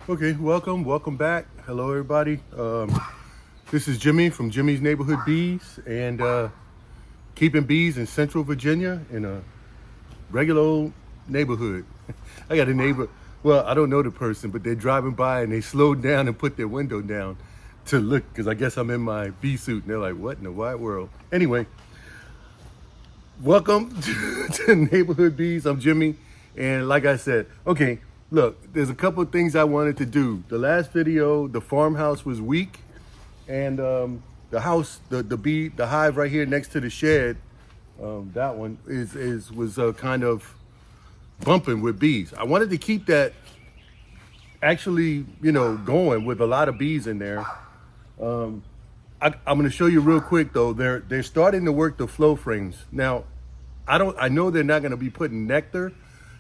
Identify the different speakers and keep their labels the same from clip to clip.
Speaker 1: Okay, welcome back. Hello, everybody. This is Jimmy from Jimmy's Neighborhood Bees, and keeping bees in Central Virginia in a regular old neighborhood. I got a neighbor. Well, I don't know the person, but they're driving by and they slowed down and put their window down to look because I guess I'm in my bee suit, and they're like, "What in the wide world?" Anyway, welcome to Neighborhood Bees. I'm Jimmy, and like I said, okay. Look, there's a couple of things I wanted to do. The last video, the farmhouse was weak, and the house, the hive right here next to the shed, that one was kind of bumping with bees. I wanted to keep that actually, going with a lot of bees in there. I'm going to show you real quick though. They're starting to work the flow frames now. I know they're not going to be putting nectar.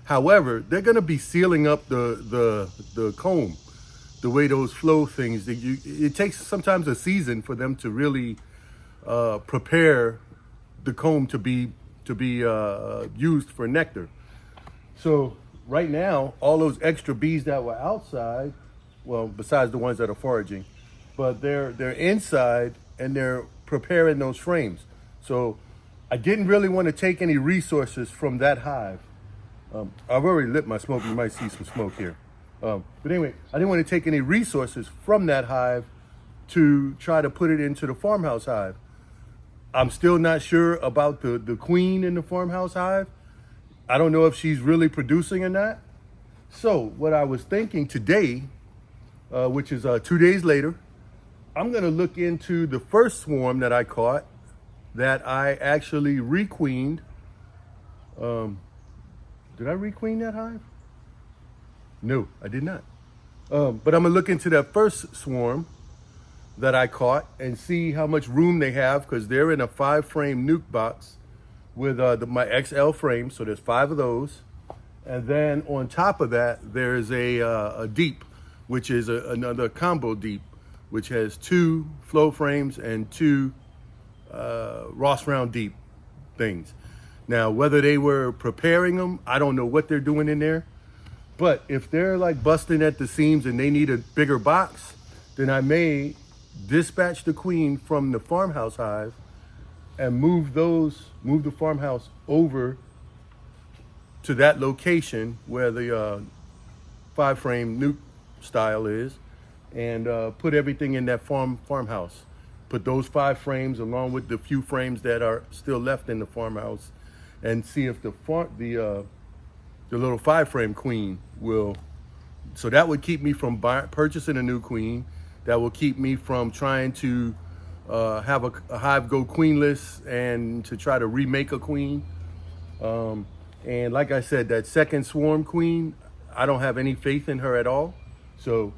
Speaker 1: However, they're going to be sealing up the comb, the way those flow things. It takes sometimes a season for them to really prepare the comb to be used for nectar. So right now, all those extra bees that were outside, well, besides the ones that are foraging, but they're inside and they're preparing those frames. So I didn't really want to take any resources from that hive. I've already lit my smoke. You might see some smoke here. But anyway, I didn't want to take any resources from that hive to try to put it into the farmhouse hive. I'm still not sure about the queen in the farmhouse hive. I don't know if she's really producing or not. So what I was thinking today, which is 2 days later, I'm going to look into the first swarm that I caught that I actually requeened. Did I requeen that hive? No, I did not. But I'm gonna look into that first swarm that I caught and see how much room they have, because they're in a 5-frame nuke box with my XL frame. So there's 5 of those, and then on top of that there's a deep, which is another combo deep, which has 2 flow frames and 2 Ross round deep things. Now, whether they were preparing them, I don't know what they're doing in there. But if they're like busting at the seams and they need a bigger box, then I may dispatch the queen from the farmhouse hive and move the farmhouse over to that location where the 5-frame nuke style is, and put everything in that farmhouse. Put those 5 frames along with the few frames that are still left in the farmhouse, and see if the little 5-frame queen will. So that would keep me from purchasing a new queen. That will keep me from trying to have a hive go queenless and to try to remake a queen. And like I said, that second swarm queen, I don't have any faith in her at all. So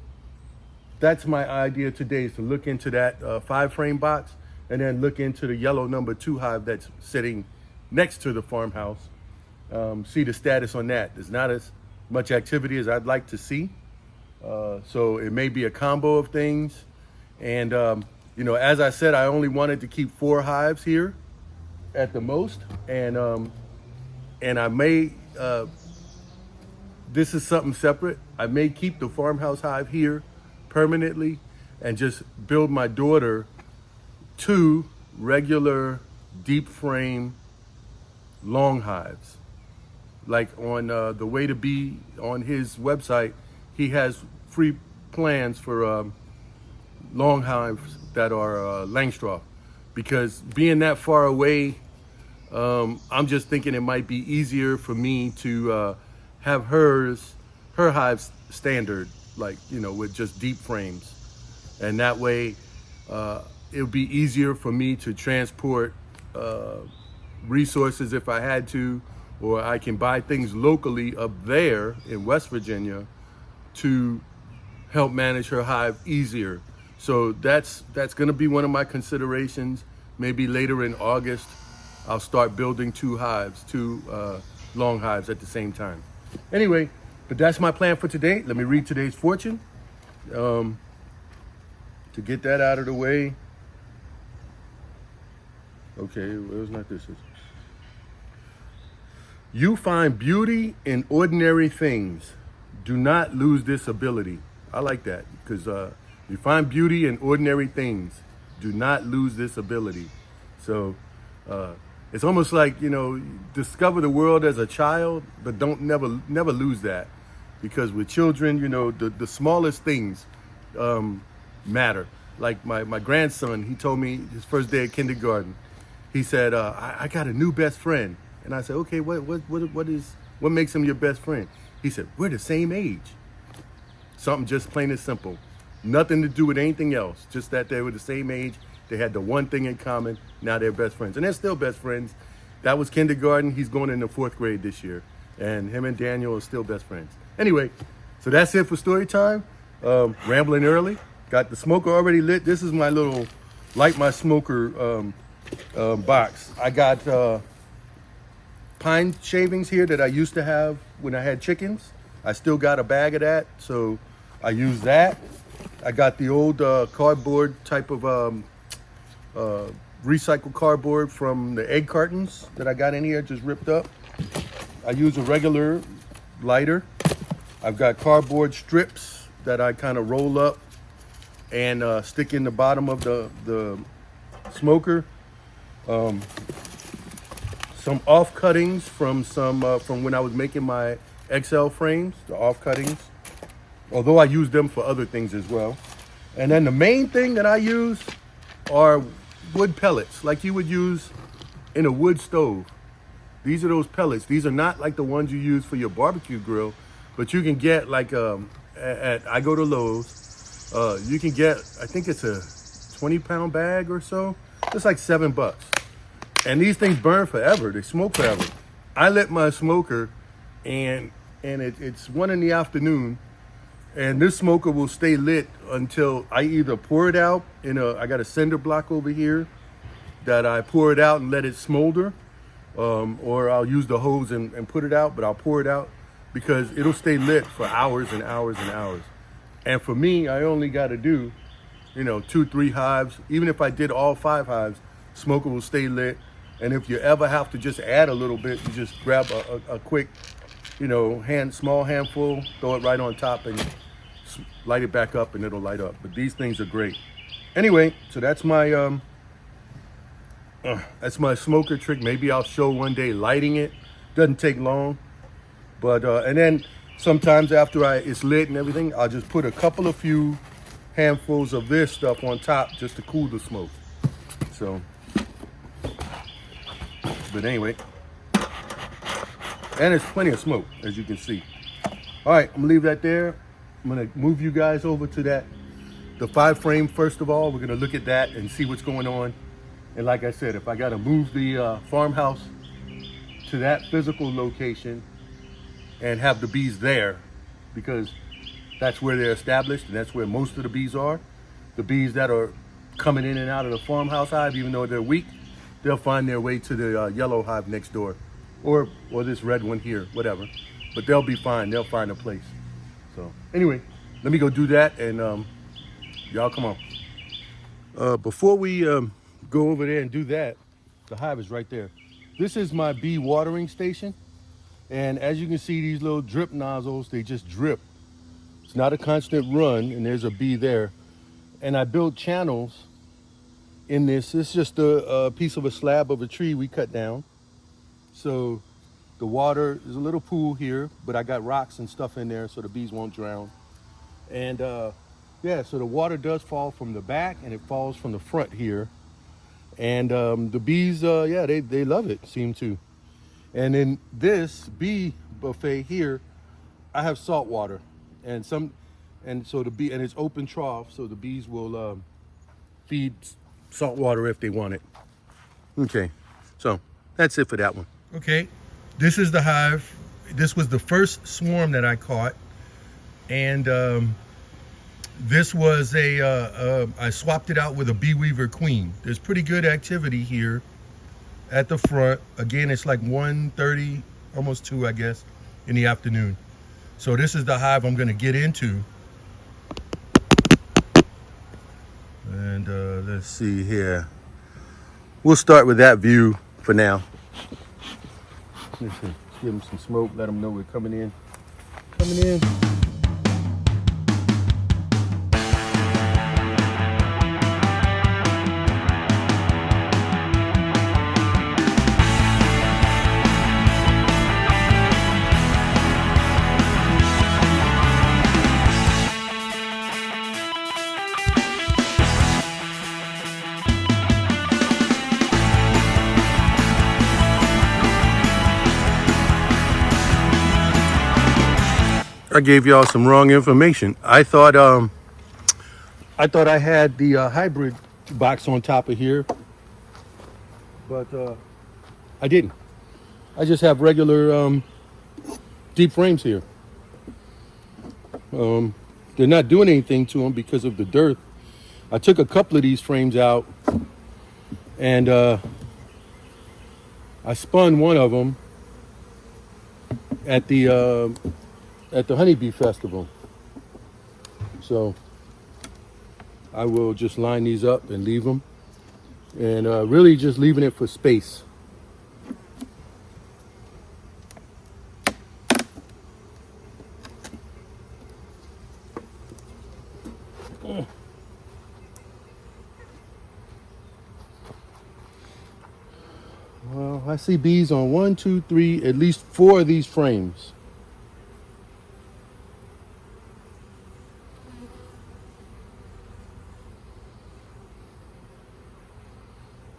Speaker 1: that's my idea today, is to look into that 5-frame box and then look into the yellow number 2 hive that's sitting next to the farmhouse. See the status on that. There's not as much activity as I'd like to see. So it may be a combo of things. And, as I said, I only wanted to keep 4 hives here at the most. And I may, this is something separate. I may keep the farmhouse hive here permanently and just build my daughter 2 regular deep frame long hives. Like on the Way to Bee on his website, he has free plans for long hives that are Langstroth. Because being that far away, I'm just thinking it might be easier for me to have her hives standard, like, with just deep frames. And that way it'll be easier for me to transport resources if I had to, or I can buy things locally up there in West Virginia to help manage her hive easier. So that's going to be one of my considerations. Maybe later in August, I'll start building 2 hives, 2 long hives at the same time. Anyway, but that's my plan for today. Let me read today's fortune. To get that out of the way. Okay, where's not this? You find beauty in ordinary things. Do not lose this ability. I like that because you find beauty in ordinary things. Do not lose this ability. So it's almost like, you know, discover the world as a child, but don't never lose that, because with children, you know, the smallest things matter. Like my grandson, he told me his first day at kindergarten, he said, I got a new best friend. And I said, okay, what makes him your best friend? He said, we're the same age. Something just plain and simple. Nothing to do with anything else. Just that they were the same age. They had the one thing in common. Now they're best friends. And they're still best friends. That was kindergarten. He's going into 4th grade this year. And him and Daniel are still best friends. Anyway, so that's it for story time. Rambling early. Got the smoker already lit. This is my little light my smoker box. I got pine shavings here that I used to have when I had chickens. I still got a bag of that, so I use that. I got the old cardboard type of recycled cardboard from the egg cartons that I got in here, just ripped up. I use a regular lighter. I've got cardboard strips that I kind of roll up and stick in the bottom of the smoker. Some off cuttings from when I was making my XL frames, the off cuttings, although I use them for other things as well. And then the main thing that I use are wood pellets, like you would use in a wood stove. These are those pellets. These are not like the ones you use for your barbecue grill, but you can get like I go to Lowe's. You can get, I think it's a 20-pound bag or so. It's like $7. And these things burn forever. They smoke forever. I lit my smoker, and it's 1 in the afternoon, and this smoker will stay lit until I either pour it out I got a cinder block over here that I pour it out and let it smolder, or I'll use the hose and put it out, but I'll pour it out because it'll stay lit for hours and hours and hours. And for me, I only got to do, 2-3 hives. Even if I did all 5 hives, smoker will stay lit. And if you ever have to just add a little bit, you just grab a quick, small handful, throw it right on top and light it back up and it'll light up. But these things are great. Anyway, so that's my smoker trick. Maybe I'll show one day lighting it. Doesn't take long. But, and then sometimes after it's lit and everything, I'll just put a few handfuls of this stuff on top just to cool the smoke. So, but anyway, and it's plenty of smoke, as you can see. All right, I'm gonna leave that there. I'm gonna move you guys over to the 5 frame first of all. We're gonna look at that and see what's going on. And like I said, if I gotta move the farmhouse to that physical location and have the bees there, because that's where they're established and that's where most of the bees are. The bees that are coming in and out of the farmhouse hive, even though they're weak, they'll find their way to the yellow hive next door, or this red one here, whatever. But they'll be fine. They'll find a place. So anyway, let me go do that, and y'all come on. Before we go over there and do that, the hive is right there. This is my bee watering station, and as you can see, these little drip nozzles, they just drip. It's not a constant run, and there's a bee there. And I built channels in this. It's just a piece of a slab of a tree we cut down. So the water is a little pool here, but I got rocks and stuff in there so the bees won't drown. And yeah, so the water does fall from the back and it falls from the front here. And the bees, yeah, they love it, seem to. And in this bee buffet here, I have salt water. And so it's open trough, so the bees will feed salt water if they want it. Okay, so that's it for that one. Okay, this is the hive. This was the first swarm that I caught, and this was I swapped it out with a bee weaver queen. There's pretty good activity here at the front. Again, it's like 1:30, almost 2, I guess, in the afternoon. So this is the hive I'm gonna get into. And let's see here. We'll start with that view for now. Let's see. Give them some smoke, let them know we're coming in. Coming in. I gave y'all some wrong information. I thought I had the hybrid box on top of here, but I didn't. I just have regular deep frames here. They're not doing anything to them because of the dirt. I took a couple of these frames out, and I spun one of them at the honeybee festival. So I will just line these up and leave them, and really just leaving it for space. Well, I see bees on 1, 2, 3, at least 4 of these frames.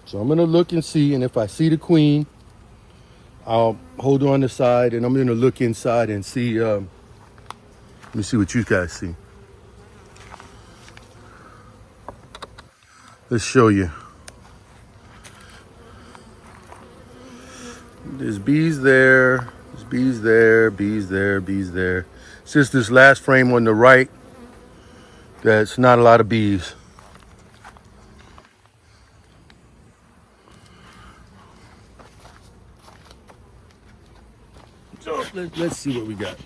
Speaker 1: So I'm going to look and see, and if I see the queen, I'll hold her on the side, and I'm going to look inside and see. Let me see what you guys see. Let's show you. There's bees there, there's bees there, bees there, bees there. It's just this last frame on the right that's not a lot of bees. So let's see what we got.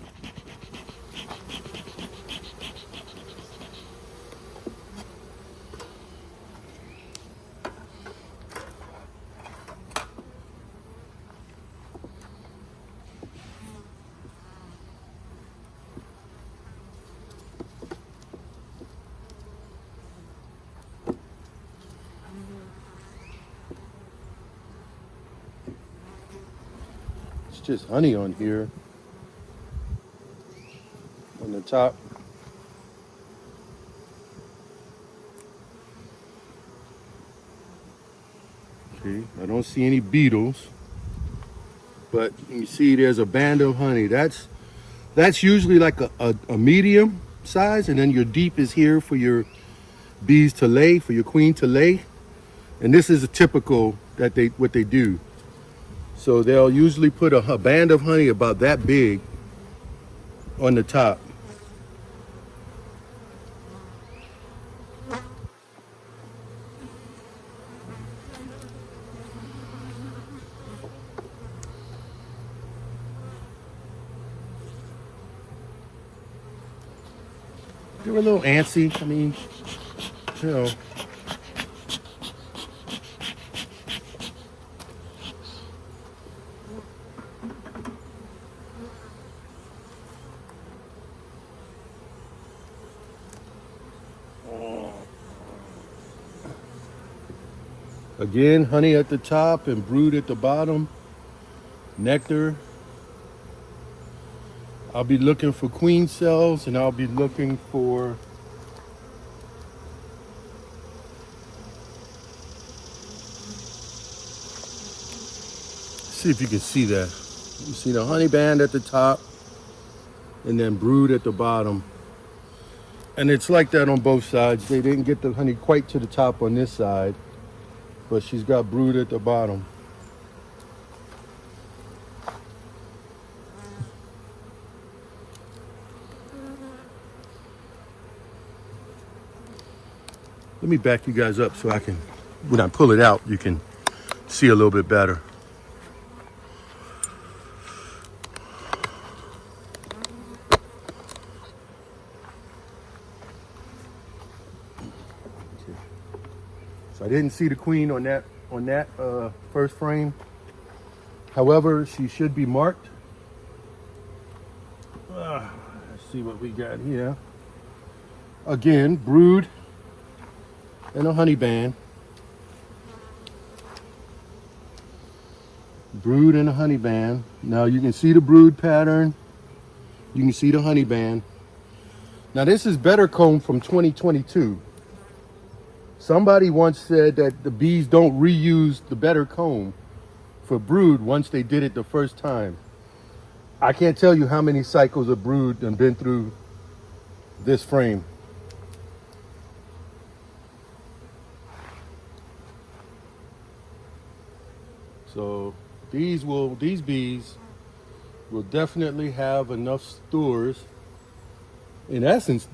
Speaker 1: It's just honey on here, on the top. Okay, I don't see any beetles, but you see there's a band of honey. That's usually like a medium size, and then your deep is here for your bees to lay, for your queen to lay. And this is a typical that what they do. So they'll usually put a band of honey about that big on the top. They were a little antsy. I mean, you know. Again, honey at the top and brood at the bottom. Nectar. I'll be looking for queen cells, and I'll be looking for see if you can see that. You see the honey band at the top and then brood at the bottom. And it's like that on both sides. They didn't get the honey quite to the top on this side, but she's got brood at the bottom. Let me back you guys up so I can, when I pull it out, you can see a little bit better. So I didn't see the queen on that first frame. However, she should be marked. Let's see what we got here. Again, brood and a honey band. Brood and a honey band. Now you can see the brood pattern. You can see the honey band. Now this is better comb from 2022. Somebody once said that the bees don't reuse the better comb for brood once they did it the first time. I can't tell you how many cycles of brood and been through this frame. So these bees will definitely have enough stores. In essence,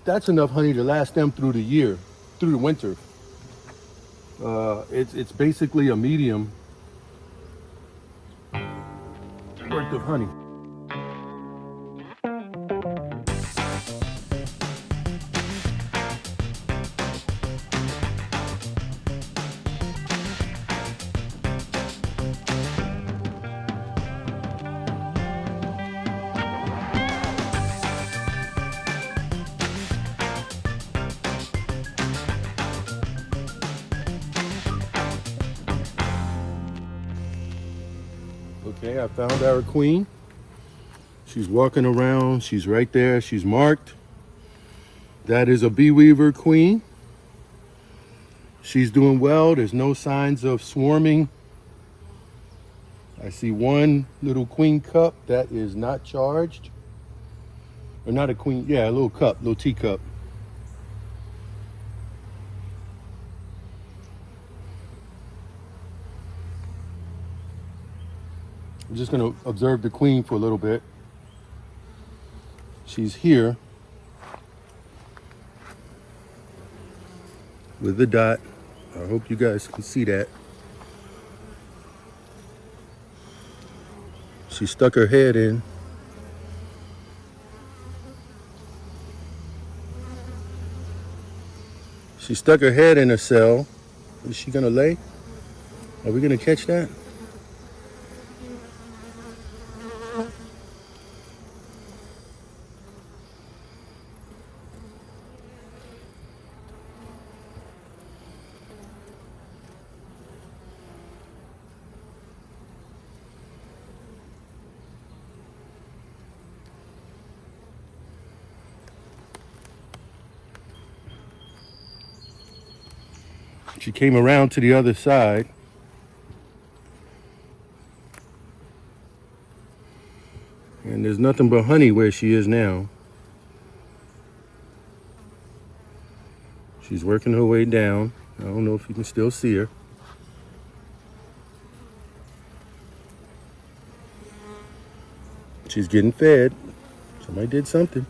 Speaker 1: that's enough honey to last them through the year, through the winter. It's basically a medium worth of honey. Okay, I found our queen. She's walking around. She's right there. She's marked. That is a bee weaver queen. She's doing well. There's no signs of swarming. I see one little queen cup that is not charged. Or not a queen, yeah, a little cup, little teacup. I'm just gonna observe the queen for a little bit. She's here with the dot. I hope you guys can see that. She stuck her head in. She stuck her head in a cell. Is she gonna lay? Are we gonna catch that? She came around to the other side. And there's nothing but honey where she is now. She's working her way down. I don't know if you can still see her. She's getting fed. Somebody did something.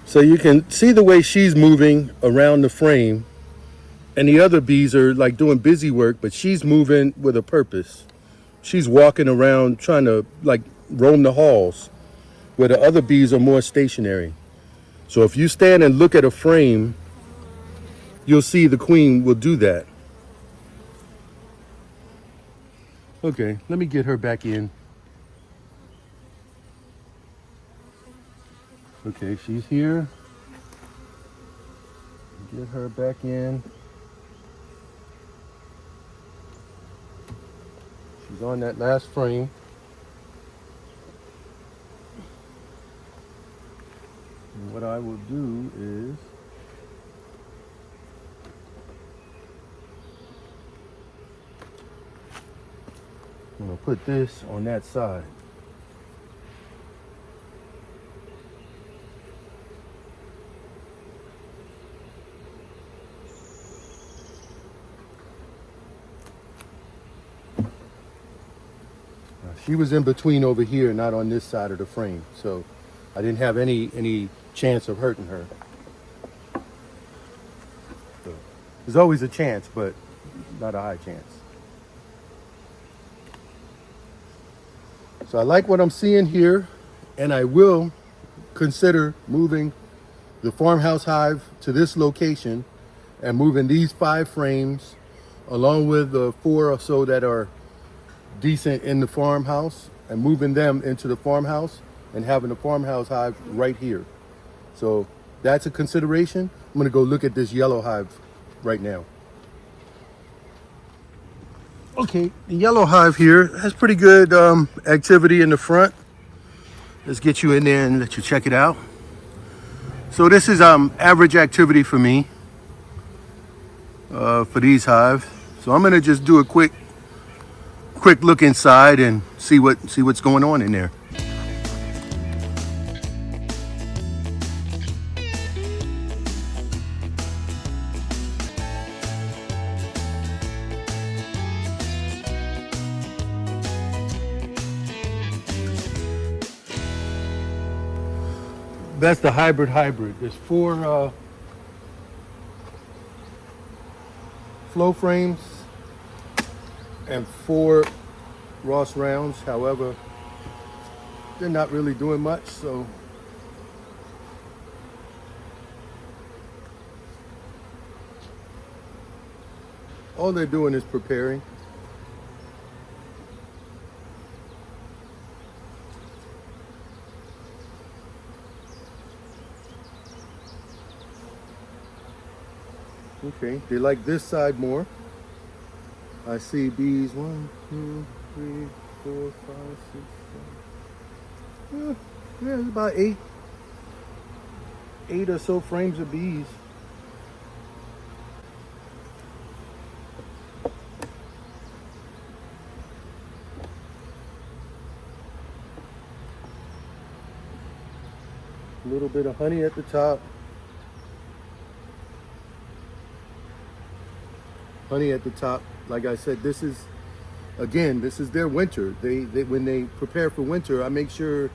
Speaker 1: So you can see the way she's moving around the frame, and the other bees are like doing busy work, but she's moving with a purpose. She's walking around trying to like roam the halls, where the other bees are more stationary. So if you stand and look at a frame, you'll see the queen will do that. Okay, let me get her back in. Okay, she's here. Get her back in. She's on that last frame. And what I will do is I'm going to put this on that side. She was in between over here, not on this side of the frame, so I didn't have any chance of hurting her. So, there's always a chance, but not a high chance. So I like what I'm seeing here, and I will consider moving the farmhouse hive to this location and moving these 5 frames along with the 4 or so that are decent in the farmhouse and moving them into the farmhouse and having the farmhouse hive right here. So that's a consideration. I'm going to go look at this yellow hive right now. Okay, the yellow hive here has pretty good activity in the front. Let's get you in there and let you check it out. So this is average activity for me for these hives. So I'm going to just do a quick quick look inside and see what's going on in there. That's the hybrid. There's 4 flow frames and 4 Ross rounds. However, they're not really doing much, so all they're doing is preparing. Okay, they like this side more. I see bees 1, 2, 3, 4, 5, 6, 7. Yeah, there's about 8 or so frames of bees. A little bit of honey at the top. Honey at the top. Like I said, this is their winter. They when they prepare for winter, I make sure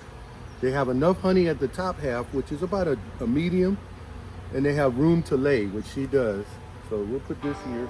Speaker 1: they have enough honey at the top half, which is about a medium, and they have room to lay, which she does. So we'll put this here.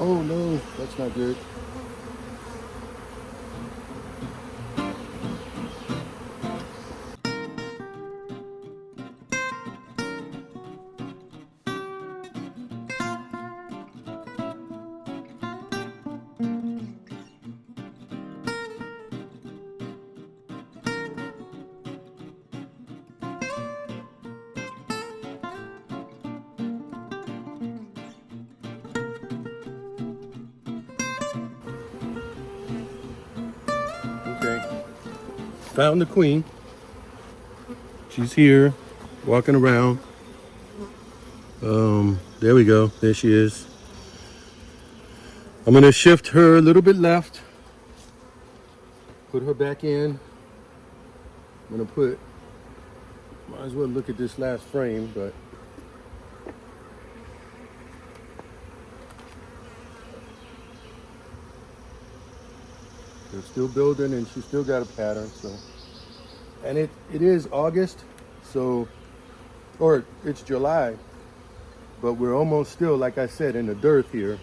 Speaker 1: Oh no, that's not good. Okay, found the queen. She's here, walking around. There we go. There she is. I'm gonna shift her a little bit left. Put her back in. I'm gonna might as well look at this last frame, but they're still building and she's still got a pattern. So, and it is August, so, or it's July, but we're almost still, like I said, in the dearth here.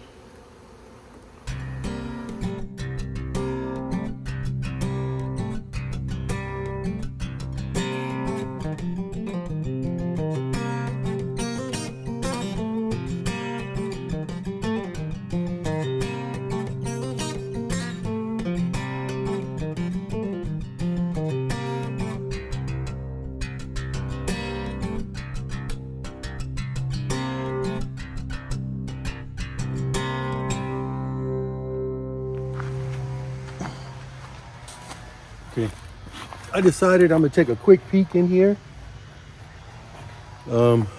Speaker 1: Okay, I decided I'm gonna take a quick peek in here.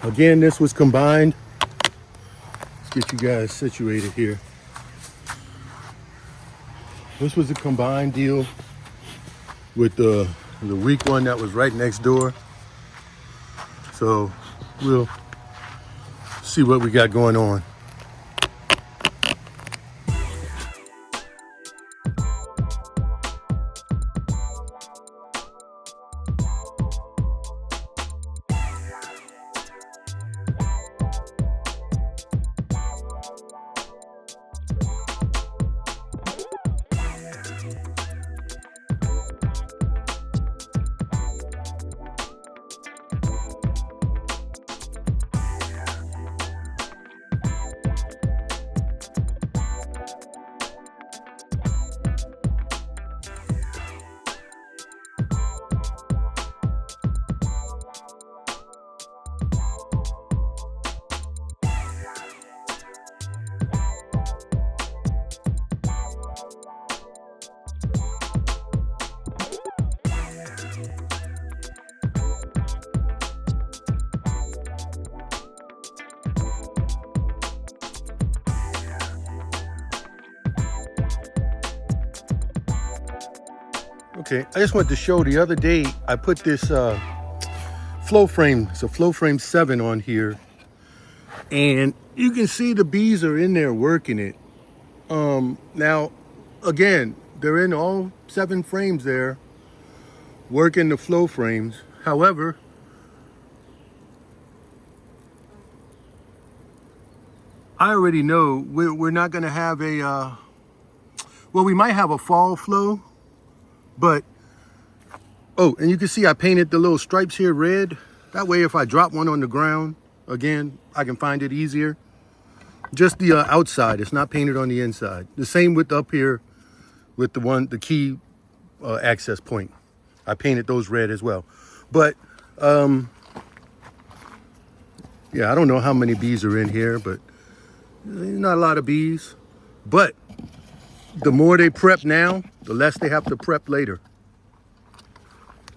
Speaker 1: Again, this was combined. Let's get you guys situated here. This was a combined deal with the weak one that was right next door. So we'll see what we got going on. Okay, I just wanted to show the other day I put this flow frame, it's a flow frame 7 on here, and you can see the bees are in there working it. Now, again, they're in all 7 frames there, working the flow frames. However, I already know we're not going to have a, well, we might have a fall flow, but, oh, and you can see I painted the little stripes here red. That way, if I drop one on the ground, again, I can find it easier. Just the outside, it's not painted on the inside. The same with up here with the key access point. I painted those red as well. But, yeah, I don't know how many bees are in here, but not a lot of bees. But the more they prep now, the less they have to prep later.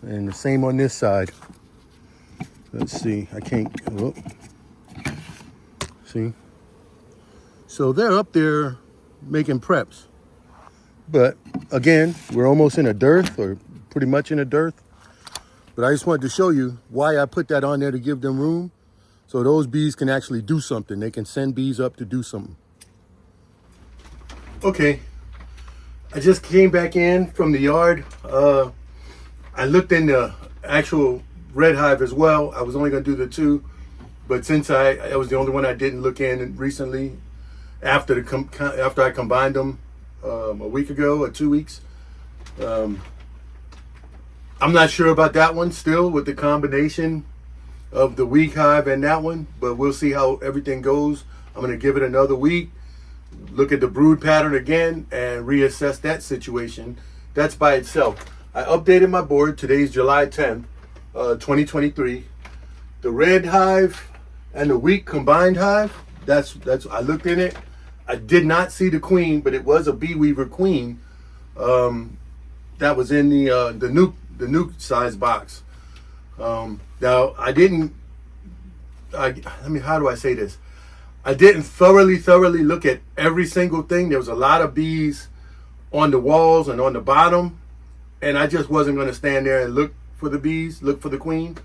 Speaker 1: And the same on this side. Let's see, I can't, oh. See? So they're up there making preps. But again, we're almost in a dearth, or pretty much in a dearth. But I just wanted to show you why I put that on there, to give them room. So those bees can actually do something. They can send bees up to do something. Okay, I just came back in from the yard. I looked in the actual red hive as well. I was only gonna do the 2, but since I was the only one I didn't look in recently, after I combined them a week ago or 2 weeks. I'm not sure about that one still with the combination of the weak hive and that one, but we'll see how everything goes. I'm gonna give it another week, look at the brood pattern again, and reassess that situation. That's by itself. I updated my board. Today's July 10th, 2023. The red hive and the weak combined hive, that's I looked in it. I did not see the queen, but it was a bee weaver queen. That was in the nuke size box. Now I mean, how do I say this? I didn't thoroughly look at every single thing. There was a lot of bees on the walls and on the bottom, and I just wasn't going to stand there and look for the bees, look for the queen.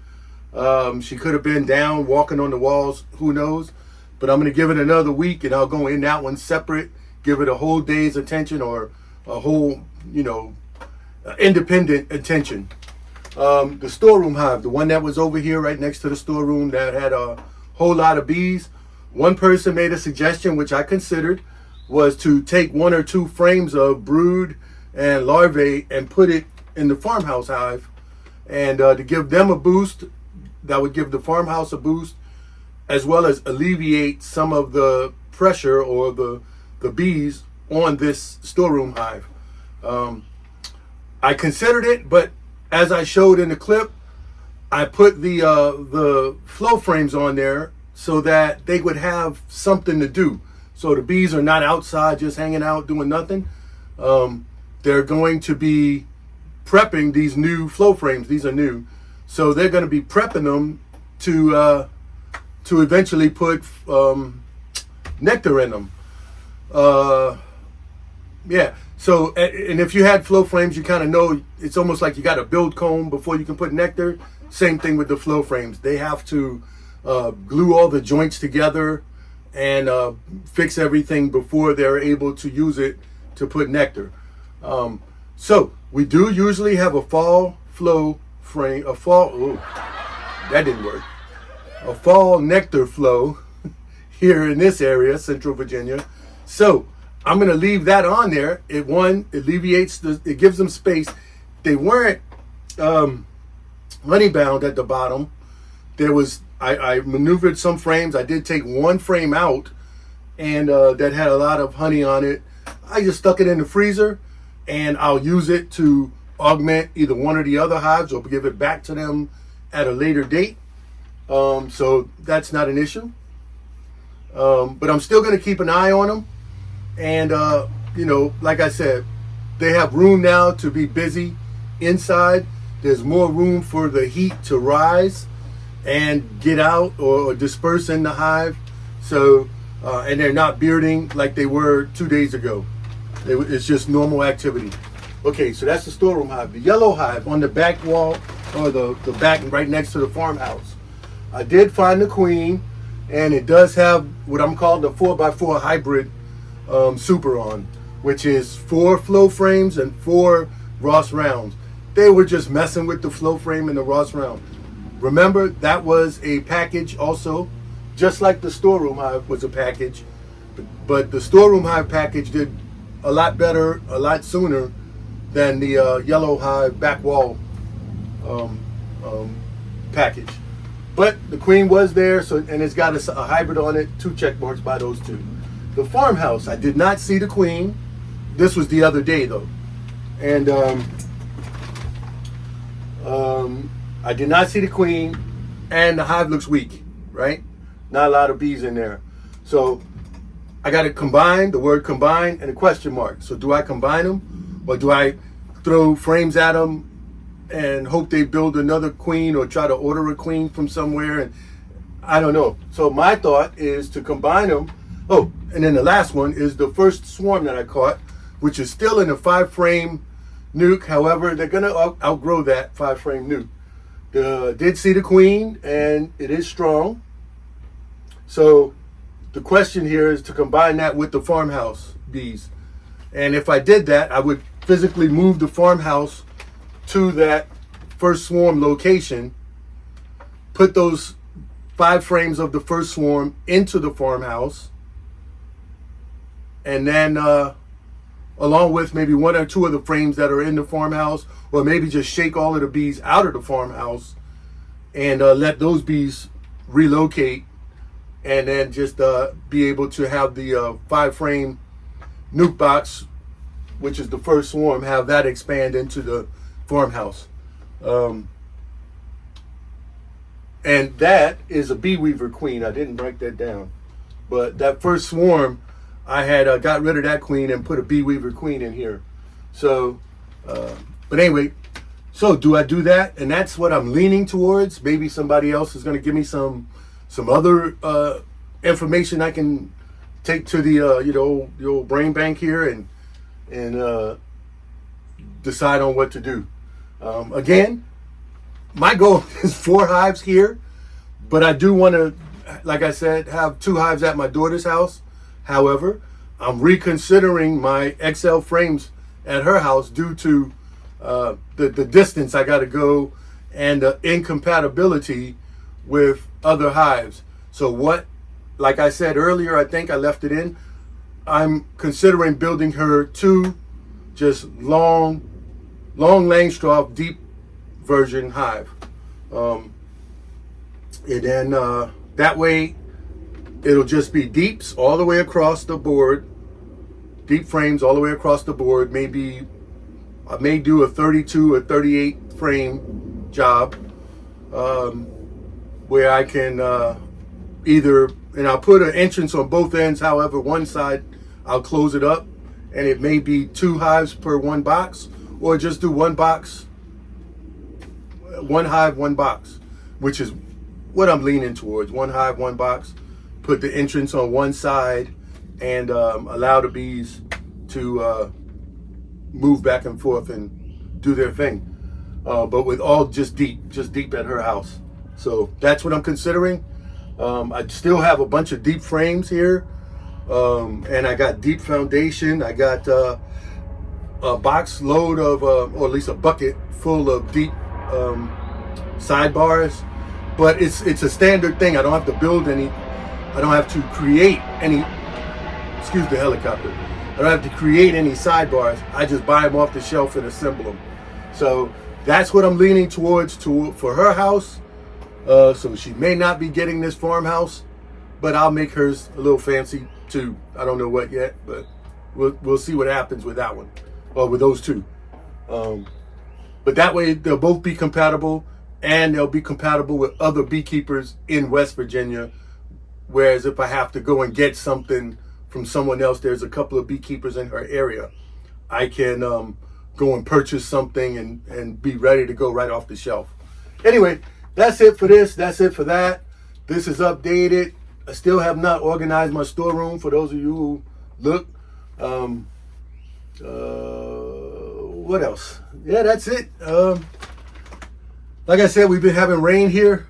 Speaker 1: She could have been down walking on the walls, who knows? But I'm going to give it another week, and I'll go in that one separate, give it a whole day's attention, or a whole, independent attention. The storeroom hive, the one that was over here right next to the storeroom that had a whole lot of bees. One person made a suggestion, which I considered, was to take 1 or 2 frames of brood and larvae and put it in the farmhouse hive, and to give them a boost. That would give the farmhouse a boost, as well as alleviate some of the pressure or the bees on this storeroom hive. I considered it, but as I showed in the clip, I put the flow frames on there so that they would have something to do. So the bees are not outside just hanging out doing nothing. They're going to be prepping these new flow frames. These are new. So they're going to be prepping them to eventually put nectar in them. Yeah. So, and if you had flow frames, you kind of know it's almost like you got to build comb before you can put nectar. Same thing with the flow frames. They have to glue all the joints together and fix everything before they're able to use it to put nectar. So we do usually have a fall flow frame, that didn't work. A fall nectar flow here in this area, Central Virginia. So I'm going to leave that on there. It alleviates it gives them space. They weren't honey bound at the bottom. There was, I maneuvered some frames. I did take 1 frame out, and that had a lot of honey on it. I just stuck it in the freezer, and I'll use it to augment either one or the other hives, or give it back to them at a later date. So that's not an issue. But I'm still going to keep an eye on them. And, like I said, they have room now to be busy inside. There's more room for the heat to rise and get out or disperse in the hive. So, and they're not bearding like they were 2 days ago. It's just normal activity. Okay, so that's the storeroom hive. The yellow hive on the back wall, or the back right next to the farmhouse. I did find the queen, and it does have what I'm calling the 4x4 hybrid super on, which is 4 flow frames and 4 Ross rounds. They were just messing with the flow frame and the Ross round. Remember, that was a package also, just like the storeroom hive was a package, but the storeroom hive package did a lot better, a lot sooner than the yellow hive back wall package. But the queen was there, so, and it's got a hybrid on it, 2 check marks by those 2. The farmhouse, I did not see the queen. This was the other day though. And I did not see the queen, and the hive looks weak, right? Not a lot of bees in there. So I got to combine, the word combine and a question mark. So do I combine them, or do I throw frames at them and hope they build another queen, or try to order a queen from somewhere? And I don't know. So my thought is to combine them. Oh, and then the last one is the first swarm that I caught, which is still in a 5-frame nuke. However, they're going to outgrow that 5-frame nuke. Did see the queen, and it is strong. So the question here is to combine that with the farmhouse bees. And if I did that, I would physically move the farmhouse to that first swarm location, put those 5 frames of the first swarm into the farmhouse, and then along with maybe 1 or 2 of the frames that are in the farmhouse, or maybe just shake all of the bees out of the farmhouse and let those bees relocate, and then just be able to have the 5-frame nuke box, which is the first swarm, have that expand into the farmhouse. And that is a bee weaver queen. I didn't write that down, but that first swarm, I had got rid of that queen and put a bee weaver queen in here. So, but anyway, so do I do that? And that's what I'm leaning towards. Maybe somebody else is going to give me some other information I can take to the the old brain bank here and decide on what to do. Again, my goal is 4 hives here, but I do want to, like I said, have 2 hives at my daughter's house. However, I'm reconsidering my XL frames at her house due to the distance I got to go and the incompatibility with other hives. So what, like I said earlier, I think I left it in, I'm considering building her 2 just long Langstroth deep version hive. And then that way it'll just be deeps all the way across the board, deep frames all the way across the board. Maybe I may do a 32 or 38 frame job where I can either, and I'll put an entrance on both ends. However, one side I'll close it up, and it may be 2 hives per 1 box, or just do 1 box, 1 hive, 1 box, which is what I'm leaning towards. 1 hive, 1 box. Put the entrance on one side and allow the bees to move back and forth and do their thing. But with all just deep at her house. So that's what I'm considering. I still have a bunch of deep frames here. And I got deep foundation. I got a box load of, or at least a bucket full of deep sidebars. But it's a standard thing. I don't have to build any. I don't have to create any. Excuse the helicopter. I don't have to create any sidebars. I just buy them off the shelf and assemble them. So that's what I'm leaning towards for her house. So she may not be getting this farmhouse, but I'll make hers a little fancy too. I don't know what yet, but we'll see what happens with that one, or with those 2. But that way they'll both be compatible, and they'll be compatible with other beekeepers in West Virginia. Whereas if I have to go and get something from someone else, there's a couple of beekeepers in her area, I can go and purchase something and be ready to go right off the shelf. Anyway, that's it for this. That's it for that. This is updated. I still have not organized my storeroom for those of you who look. what else? Yeah, that's it. Like I said, we've been having rain here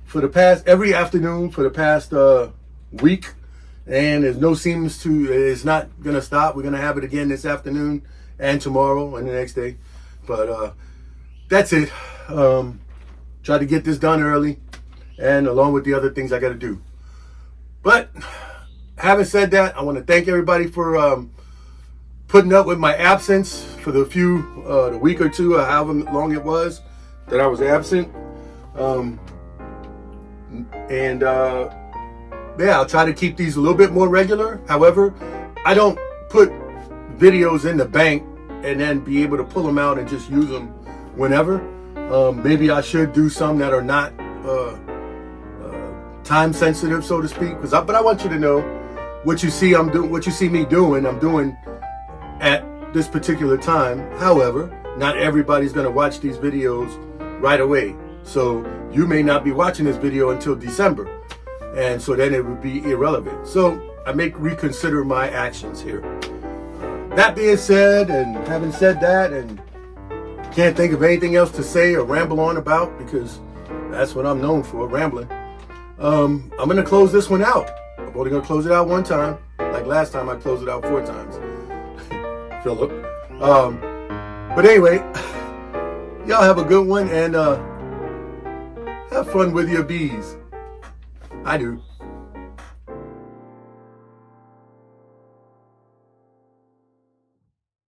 Speaker 1: for the past, every afternoon for the past week. And there's no seems to, it's not going to stop. We're going to have it again this afternoon and tomorrow and the next day. But that's it. Try to get this done early and along with the other things I got to do. But having said that, I want to thank everybody for putting up with my absence for the week or two, or however long it was that I was absent. Yeah, I'll try to keep these a little bit more regular. However, I don't put videos in the bank and then be able to pull them out and just use them whenever. Maybe I should do some that are not time sensitive, so to speak. But I want you to know what you see what you see me doing, I'm doing at this particular time. However, not everybody's going to watch these videos right away. So you may not be watching this video until December. And so then it would be irrelevant. So I may reconsider my actions here. That being said, and having said that, and can't think of anything else to say or ramble on about, because that's what I'm known for, rambling. I'm going to close this one out. I'm only going to close it out one time. Like last time, I closed it out 4 times. Philip. But anyway, y'all have a good one, and have fun with your bees. I do.